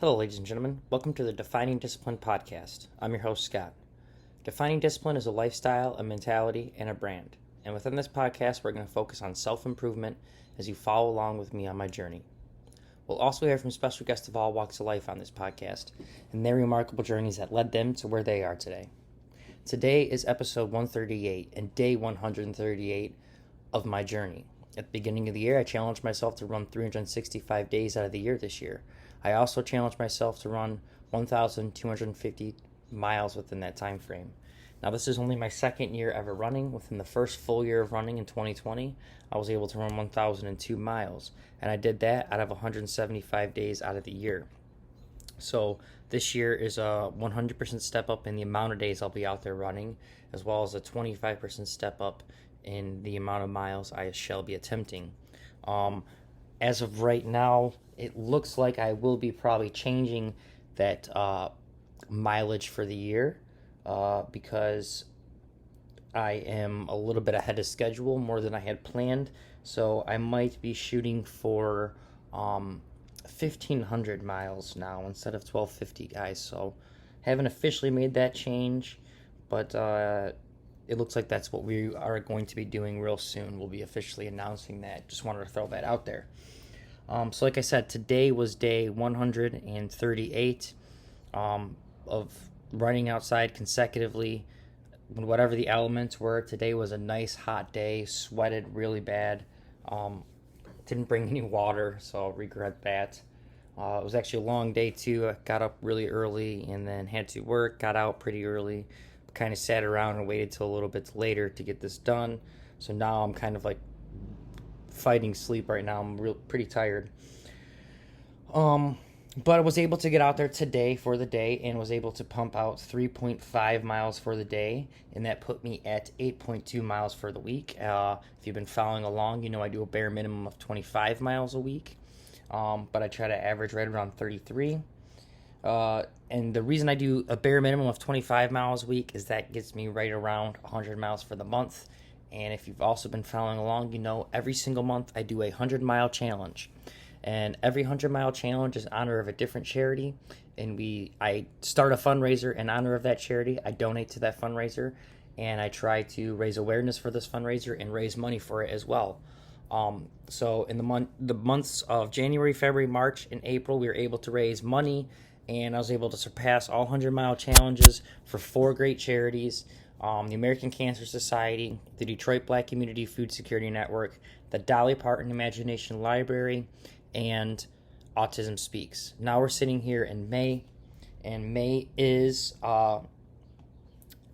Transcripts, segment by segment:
Hello, ladies and gentlemen. Welcome to the Defining Discipline podcast. I'm your host, Scott. Defining discipline is a lifestyle, a mentality, and a brand. And within this podcast, we're going to focus on self-improvement as you follow along with me on my journey. We'll also hear from special guests of all walks of life on this podcast and their remarkable journeys that led them to where they are today. Today is episode 138 and day 138 of my journey. At the beginning of the year, I challenged myself to run 365 days out of the year this year. I also challenged myself to run 1,250 miles within that time frame. Now, this is only my second year ever running. Within the first full year of running in 2020, I was able to run 1,002 miles, and I did that out of 175 days out of the year. So this year is a 100% step up in the amount of days I'll be out there running, as well as a 25% step up in the amount of miles I shall be attempting. As of right now, it looks like I will be probably changing that mileage for the year because I am a little bit ahead of schedule, more than I had planned. So I might be shooting for 1,500 miles now instead of 1,250, guys. So haven't officially made that change, but it looks like that's what we are going to be doing real soon. We'll be officially announcing that. Just wanted to throw that out there. So like I said, today was day 138 of running outside consecutively, whatever the elements were. Today was a nice hot day, sweated really bad. Didn't bring any water, so I'll regret that. It was actually a long day too. I got up really early and then had to work, got out pretty early, kind of sat around and waited till a little bit later to get this done. So now I'm kind of like fighting sleep right now. I'm pretty tired. But I was able to get out there today for the day and was able to pump out 3.5 miles for the day, and that put me at 8.2 miles for the week. If you've been following along, you know I do a bare minimum of 25 miles a week, but I try to average right around 33. And the reason I do a bare minimum of 25 miles a week is that gets me right around 100 miles for the month. And if you've also been following along, you know every single month I do a 100-mile challenge. And every 100-mile challenge is in honor of a different charity. And I start a fundraiser in honor of that charity. I donate to that fundraiser. And I try to raise awareness for this fundraiser and raise money for it as well. So in the months of January, February, March, and April, we were able to raise money. And I was able to surpass all 100-mile challenges for 4 great charities. The American Cancer Society, the Detroit Black Community Food Security Network, the Dolly Parton Imagination Library, and Autism Speaks. Now we're sitting here in May, and May is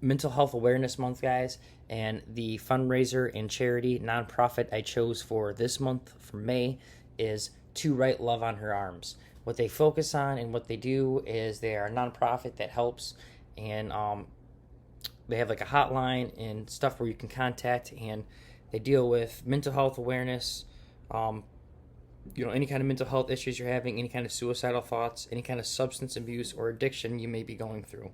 Mental Health Awareness Month, guys, and the fundraiser and charity nonprofit I chose for this month, for May, is To Write Love on Her Arms. What they focus on and what they do is they are a nonprofit that helps, and they have like a hotline and stuff where you can contact, and they deal with mental health awareness, any kind of mental health issues you're having, any kind of suicidal thoughts, any kind of substance abuse or addiction you may be going through.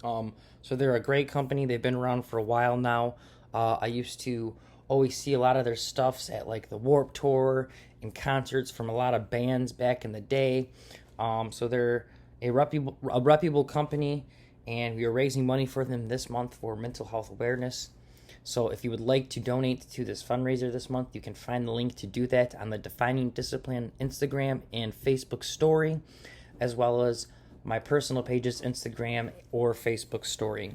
So they're a great company. They've been around for a while now. I used to always see a lot of their stuffs at like the Warped Tour and concerts from a lot of bands back in the day. So they're a reputable company, and we are raising money for them this month for mental health awareness. So if you would like to donate to this fundraiser this month, you can find the link to do that on the Defining Discipline Instagram and Facebook story, as well as my personal pages, Instagram or Facebook story.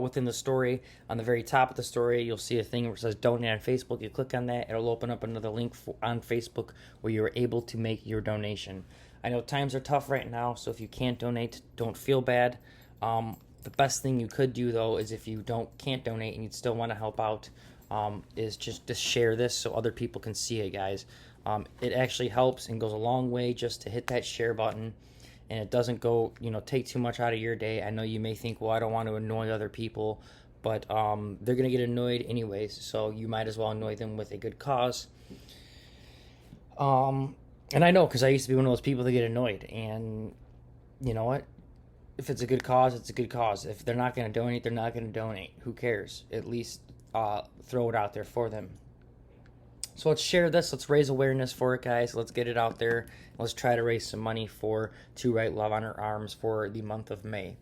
Within the story, on the very top of the story, you'll see a thing where it says donate on Facebook. You click on that, it'll open up another link on Facebook where you're able to make your donation. I know times are tough right now, so if you can't donate, don't feel bad. The best thing you could do, though, is if you can't donate and you still want to help out, is just to share this so other people can see it, guys. It actually helps and goes a long way just to hit that share button, and it doesn't take too much out of your day. I know you may think, well, I don't want to annoy other people, but they're going to get annoyed anyways, so you might as well annoy them with a good cause. And I know, because I used to be one of those people that get annoyed, and you know what? If it's a good cause, it's a good cause. If they're not going to donate, they're not going to donate. Who cares? At least throw it out there for them. So let's share this. Let's raise awareness for it, guys. Let's get it out there. Let's try to raise some money for To Write Love on Her Arms for the month of May.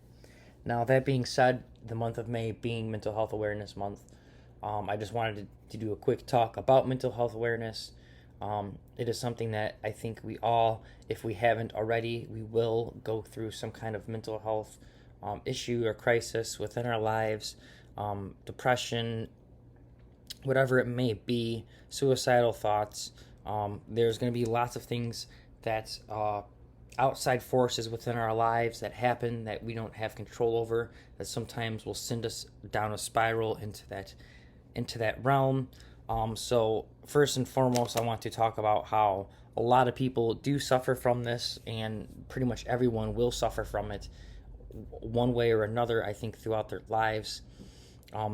Now, that being said, the month of May being Mental Health Awareness Month, I just wanted to do a quick talk about mental health awareness. It is something that I think we all, if we haven't already, we will go through some kind of mental health issue or crisis within our lives, depression, whatever it may be, suicidal thoughts. There's going to be lots of things that outside forces within our lives that happen that we don't have control over, that sometimes will send us down a spiral into that realm. So first and foremost, I want to talk about how a lot of people do suffer from this, and pretty much everyone will suffer from it one way or another, I think, throughout their lives.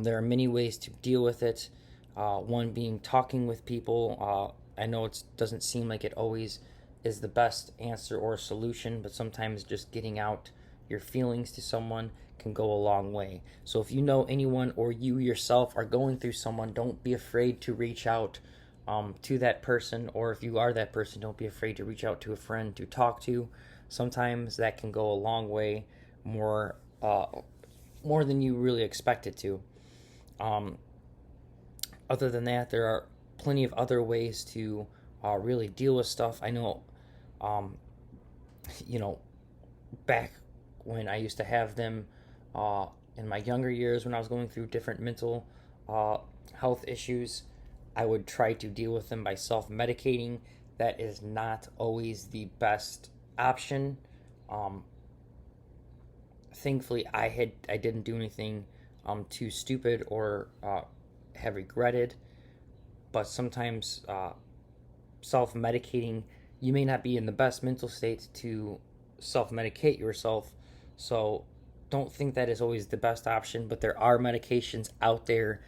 There are many ways to deal with it. One being talking with people. I know it doesn't seem like it always is the best answer or solution, but sometimes just getting out your feelings to someone can go a long way. So if you know anyone or you yourself are going through someone, don't be afraid to reach out to that person, or if you are that person, don't be afraid to reach out to a friend to talk to. Sometimes that can go a long way, more than you really expect it to. Other than that, there are plenty of other ways to really deal with stuff. I know, back when I used to have them in my younger years, when I was going through different mental health issues, I would try to deal with them by self-medicating. That is not always the best option. Thankfully, I didn't do anything too stupid or have regretted, but sometimes self-medicating, you may not be in the best mental state to self-medicate yourself, so don't think that is always the best option. But there are medications out there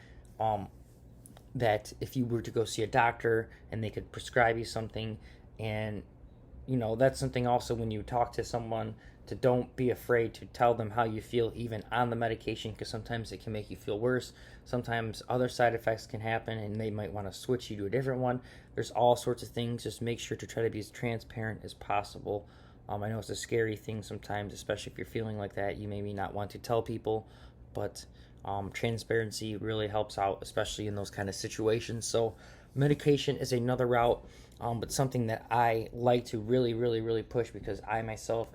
that if you were to go see a doctor and they could prescribe you something, and that's something also when you talk to someone, to don't be afraid to tell them how you feel even on the medication, because sometimes it can make you feel worse. Sometimes other side effects can happen and they might want to switch you to a different one. There's all sorts of things. Just make sure to try to be as transparent as possible. I know it's a scary thing sometimes, especially if you're feeling like that. You maybe not want to tell people, but transparency really helps out, especially in those kind of situations. So medication is another route, but something that I like to really, really, really push, because I myself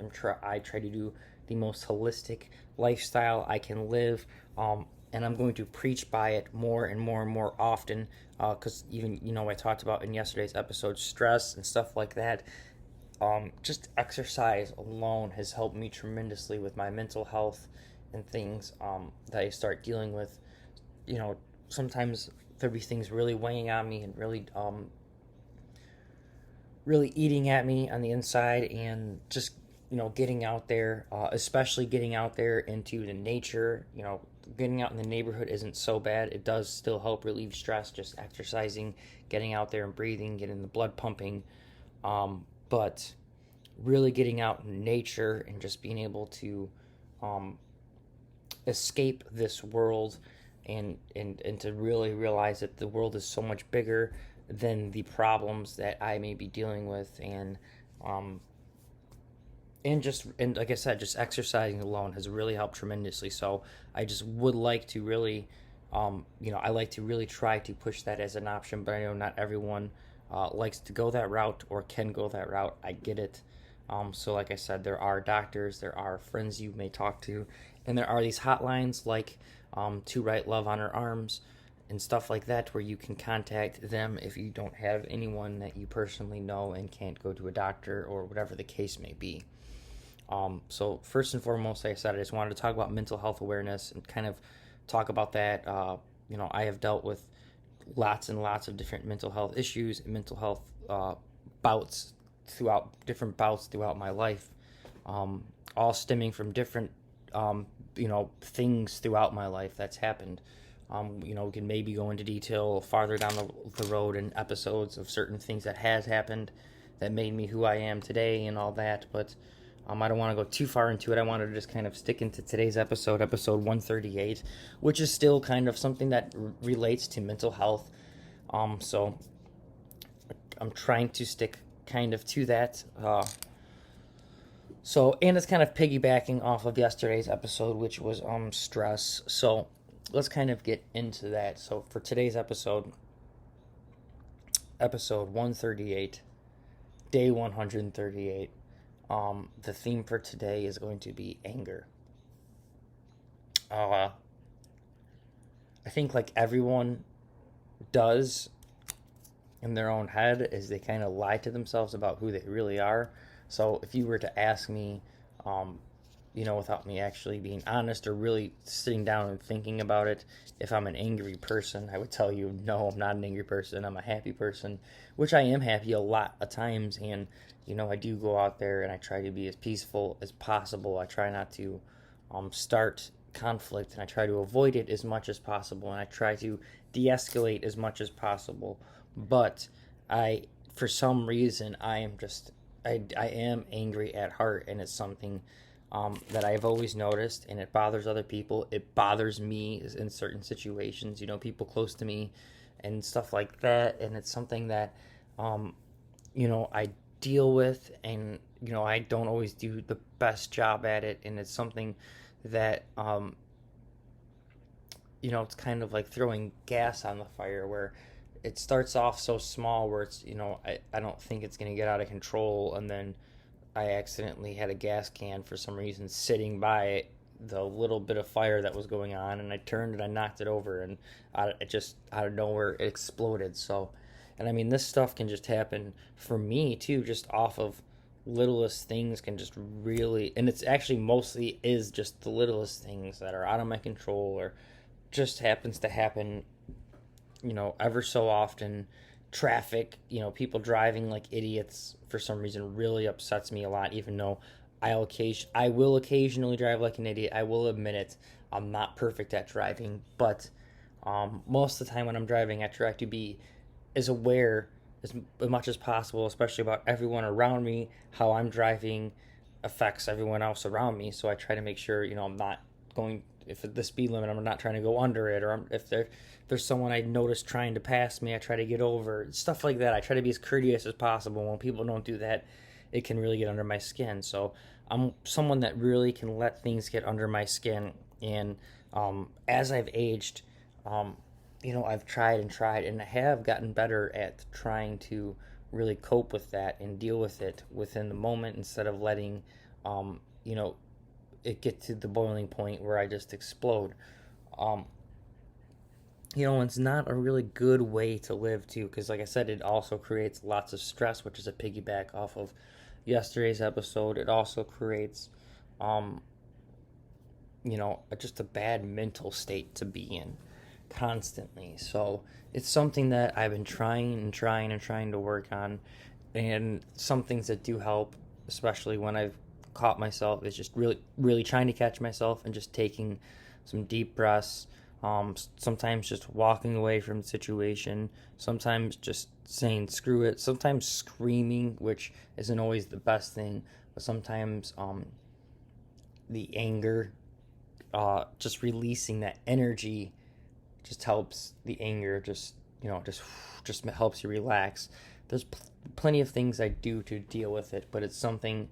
I try to do the most holistic lifestyle I can live, and I'm going to preach by it more and more and more often, because even I talked about in yesterday's episode stress and stuff like that. Just exercise alone has helped me tremendously with my mental health and things that I start dealing with. Sometimes there'll be things really weighing on me and really eating at me on the inside, and just getting out there, especially getting out there into the nature. Getting out in the neighborhood isn't so bad. It does still help relieve stress, just exercising, getting out there and breathing, getting the blood pumping. But really getting out in nature and just being able to escape this world, and to really realize that the world is so much bigger than the problems that I may be dealing with, and like I said, just exercising alone has really helped tremendously. So I just would like to really I like to really try to push that as an option, but I know not everyone likes to go that route or can go that route. I get it. So like I said, there are doctors, there are friends you may talk to, and there are these hotlines like To Write Love on Her Arms and stuff like that, where you can contact them if you don't have anyone that you personally know and can't go to a doctor or whatever the case may be. So first and foremost, like I said, I just wanted to talk about mental health awareness and kind of talk about that. I have dealt with lots and lots of different mental health issues and mental health different bouts throughout my life, all stemming from different things throughout my life that's happened. We can maybe go into detail farther down the road in episodes of certain things that has happened that made me who I am today and all that, but I don't want to go too far into it. I wanted to just kind of stick into today's episode 138, which is still kind of something that relates to mental health. So I'm trying to stick kind of to that. And it's kind of piggybacking off of yesterday's episode, which was stress. So let's kind of get into that. So for today's episode 138, day 138, the theme for today is going to be anger. I think like everyone does in their own head is they kind of lie to themselves about who they really are. So if you were to ask me, without me actually being honest or really sitting down and thinking about it, if I'm an angry person, I would tell you, no, I'm not an angry person. I'm a happy person, which I am happy a lot of times. And, I do go out there and I try to be as peaceful as possible. I try not to start conflict, and I try to avoid it as much as possible. And I try to de-escalate as much as possible. But for some reason, I am angry at heart, and it's something that I've always noticed, and it bothers other people. It bothers me in certain situations, people close to me and stuff like that. And it's something that, I deal with, and, I don't always do the best job at it. And it's something that, it's kind of like throwing gas on the fire, where it starts off so small where it's, I don't think it's going to get out of control. And then I accidentally had a gas can for some reason sitting by the little bit of fire that was going on, and I turned and I knocked it over, and it just out of nowhere it exploded. So, and I mean, this stuff can just happen for me too, just off of littlest things can just really, and it's actually mostly is just the littlest things that are out of my control or just happens to happen, ever so often. Traffic, people driving like idiots for some reason really upsets me a lot, even though I will occasionally drive like an idiot. I will admit it. I'm not perfect at driving, but most of the time when I'm driving, I try to be as aware as much as possible, especially about everyone around me. How I'm driving affects everyone else around me, so I try to make sure, I'm not going, if the speed limit, I'm not trying to go under it, or if there's someone I notice trying to pass me, I try to get over, stuff like that. I try to be as courteous as possible. When people don't do that, it can really get under my skin. So I'm someone that really can let things get under my skin. And as I've aged, I've tried and I have gotten better at trying to really cope with that and deal with it within the moment, instead of letting, it get to the boiling point where I just explode. It's not a really good way to live too, because like I said, it also creates lots of stress, which is a piggyback off of yesterday's episode. It also creates, just a bad mental state to be in constantly. So it's something that I've been trying to work on, and some things that do help, especially when I've caught myself, is just really, really trying to catch myself and just taking some deep breaths. Sometimes just walking away from the situation, sometimes just saying screw it, sometimes screaming, which isn't always the best thing, but sometimes the anger, just releasing that energy just helps the anger, just helps you relax. There's plenty of things I do to deal with it, but it's something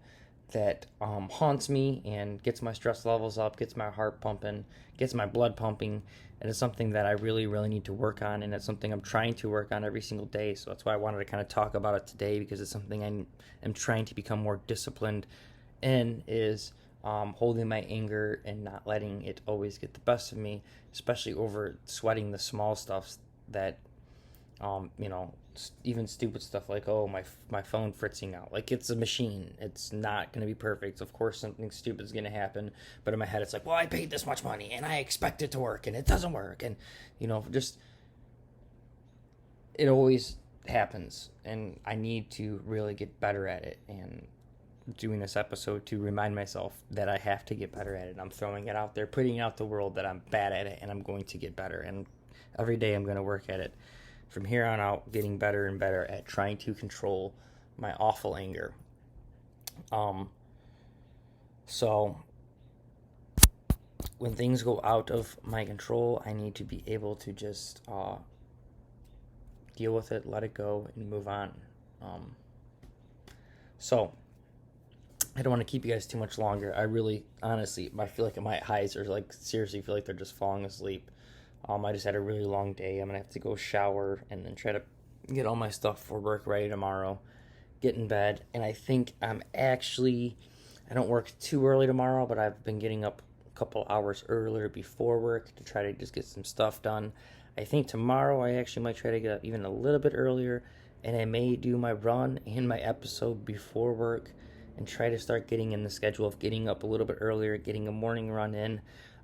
that haunts me and gets my stress levels up, gets my heart pumping, gets my blood pumping, and it's something that I really, really need to work on, and it's something I'm trying to work on every single day. So that's why I wanted to kind of talk about it today, because it's something I'm trying to become more disciplined in, is holding my anger and not letting it always get the best of me, especially over sweating the small stuff that, even stupid stuff like, oh, my phone fritzing out. Like, it's a machine. It's not going to be perfect. Of course, something stupid is going to happen. But in my head, it's like, well, I paid this much money, and I expect it to work, and it doesn't work. And, just, it always happens. And I need to really get better at it. And doing this episode to remind myself that I have to get better at it. I'm throwing it out there, putting out the world that I'm bad at it, and I'm going to get better. And every day I'm going to work at it. From here on out, getting better and better at trying to control my awful anger. So when things go out of my control, I need to be able to just deal with it, let it go, and move on. So I don't want to keep you guys too much longer. I really, honestly, I feel like my eyes are like seriously feel like they're just falling asleep. I just had a really long day. I'm gonna have to go shower and then try to get all my stuff for work ready tomorrow. Get in bed, and I think I don't work too early tomorrow, but I've been getting up a couple hours earlier before work to try to just get some stuff done. I think tomorrow I actually might try to get up even a little bit earlier, and I may do my run and my episode before work and try to start getting in the schedule of getting up a little bit earlier, getting a morning run in.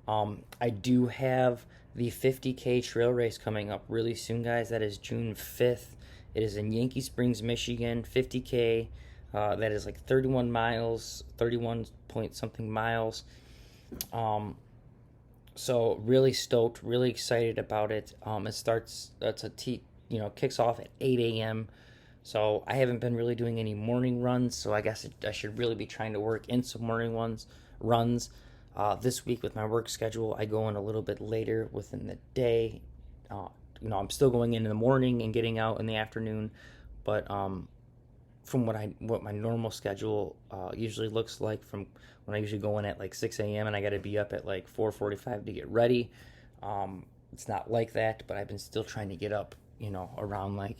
I do have the 50K trail race coming up really soon, guys. That is June 5th. It is in Yankee Springs, Michigan, 50K. That is like 31 miles, 31 point something miles. So really stoked, really excited about it. Kicks off at 8 a.m. So I haven't been really doing any morning runs, so I guess I should really be trying to work in some morning runs. This week with my work schedule, I go in a little bit later within the day. I'm still going in the morning and getting out in the afternoon, but from what my normal schedule usually looks like, from when I usually go in at like 6 a.m. and I got to be up at like 4:45 to get ready. It's not like that, but I've been still trying to get up, around like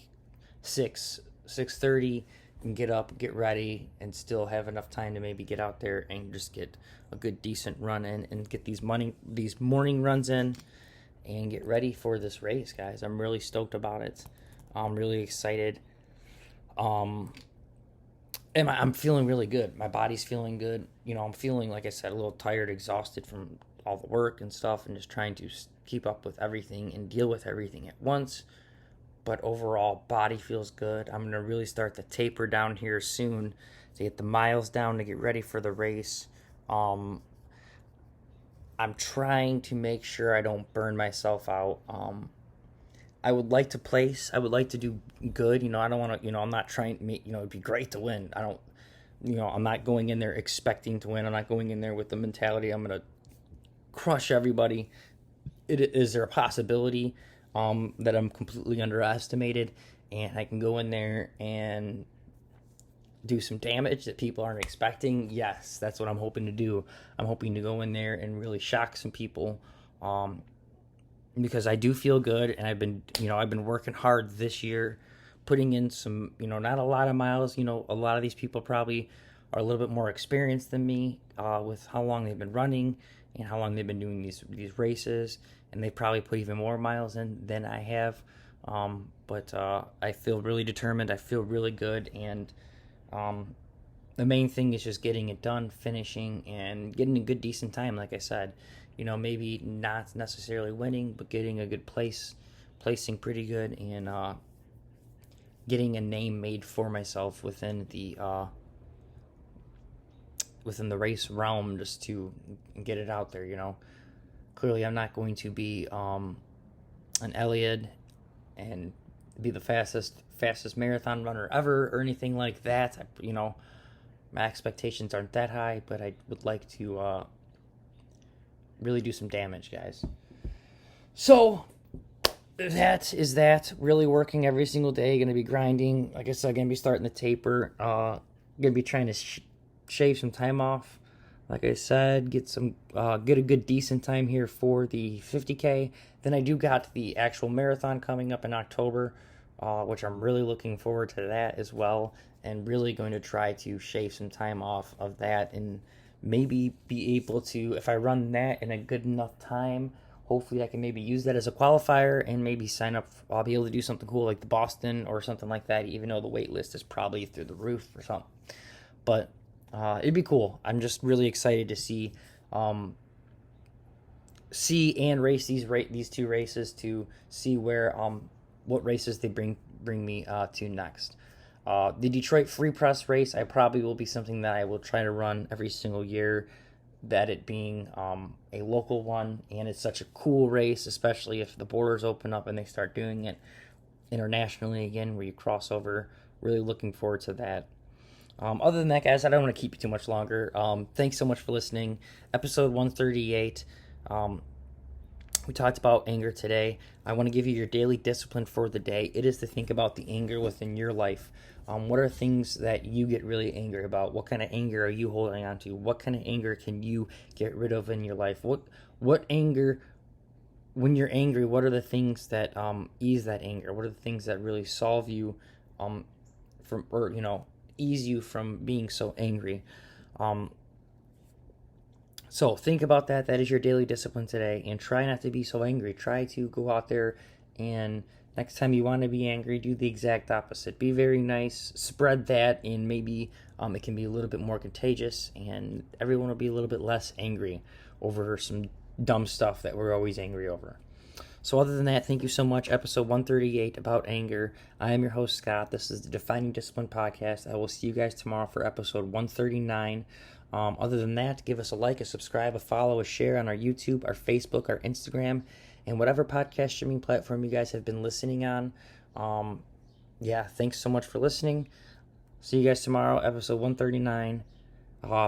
6:30 and get up, get ready, and still have enough time to maybe get out there and just get a good decent run in and get these morning runs in and get ready for this race, guys. I'm really stoked about it. I'm really excited. And I'm feeling really good. My body's feeling good. I'm feeling, like I said, a little tired, exhausted from all the work and stuff, and just trying to keep up with everything and deal with everything at once. But overall, body feels good. I'm going to really start the taper down here soon to get the miles down to get ready for the race. I'm trying to make sure I don't burn myself out. I would like to place. I would like to do good. I don't want to, I'm not trying to make, it'd be great to win. I'm not going in there expecting to win. I'm not going in there with the mentality I'm going to crush everybody. Is there a possibility that I'm completely underestimated and I can go in there and do some damage that people aren't expecting? Yes, that's what I'm hoping to do. I'm hoping to go in there and really shock some people. Because I do feel good, and I've been working hard this year, putting in some, not a lot of miles. A lot of these people probably are a little bit more experienced than me with how long they've been running and how long they've been doing these races, and they probably put even more miles in than I have. But I feel really determined. I feel really good, and the main thing is just getting it done, finishing, and getting a good, decent time, like I said. Maybe not necessarily winning, but getting a good placing pretty good, and getting a name made for myself within the race realm, just to get it out there. Clearly I'm not going to be an Elliott and be the fastest marathon runner ever or anything like that. My expectations aren't that high, but I would like to really do some damage, guys. So that is that. Really working every single day. Going to be grinding. Like I said, going to be starting the taper. Going to be trying to shave some time off. Like I said, get a good decent time here for the 50K. Then I do got the actual marathon coming up in October, which I'm really looking forward to that as well. And really going to try to shave some time off of that and maybe be able to, if I run that in a good enough time, hopefully I can maybe use that as a qualifier and maybe sign up. I'll be able to do something cool like the Boston or something like that, even though the wait list is probably through the roof or something. But it'd be cool. I'm just really excited to see and race these two races, to see where what races they bring me to next. The Detroit Free Press race, I probably will be something that I will try to run every single year, that it being a local one, and it's such a cool race, especially if the borders open up and they start doing it internationally again, where you cross over. Really looking forward to that. Other than that, guys, I don't want to keep you too much longer. Thanks so much for listening. Episode 138. We talked about anger today. I want to give you your daily discipline for the day. It is to think about the anger within your life. What are things that you get really angry about? What kind of anger are you holding on to? What kind of anger can you get rid of in your life? What anger, when you're angry, what are the things that ease that anger? What are the things that really solve you from, or ease you from being so angry? Um, so think about that. That is your daily discipline today, and try not to be so angry. Try to go out there and next time you want to be angry, do the exact opposite. Be very nice. Spread that, and maybe it can be a little bit more contagious, and everyone will be a little bit less angry over some dumb stuff that we're always angry over. So other than that, thank you so much. Episode 138 about anger. I am your host, Scott. This is the Defining Discipline Podcast. I will see you guys tomorrow for episode 139. Other than that, give us a like, a subscribe, a follow, a share on our YouTube, our Facebook, our Instagram, and whatever podcast streaming platform you guys have been listening on. Thanks so much for listening. See you guys tomorrow, episode 139.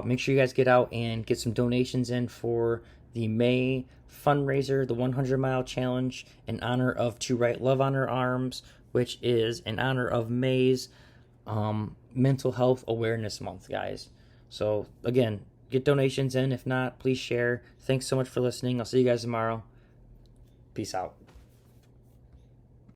Make sure you guys get out and get some donations in for the May fundraiser, the 100-mile challenge, in honor of To Write Love on Her Arms, which is in honor of May's Mental Health Awareness Month, guys. So, again, get donations in. If not, please share. Thanks so much for listening. I'll see you guys tomorrow. Peace out.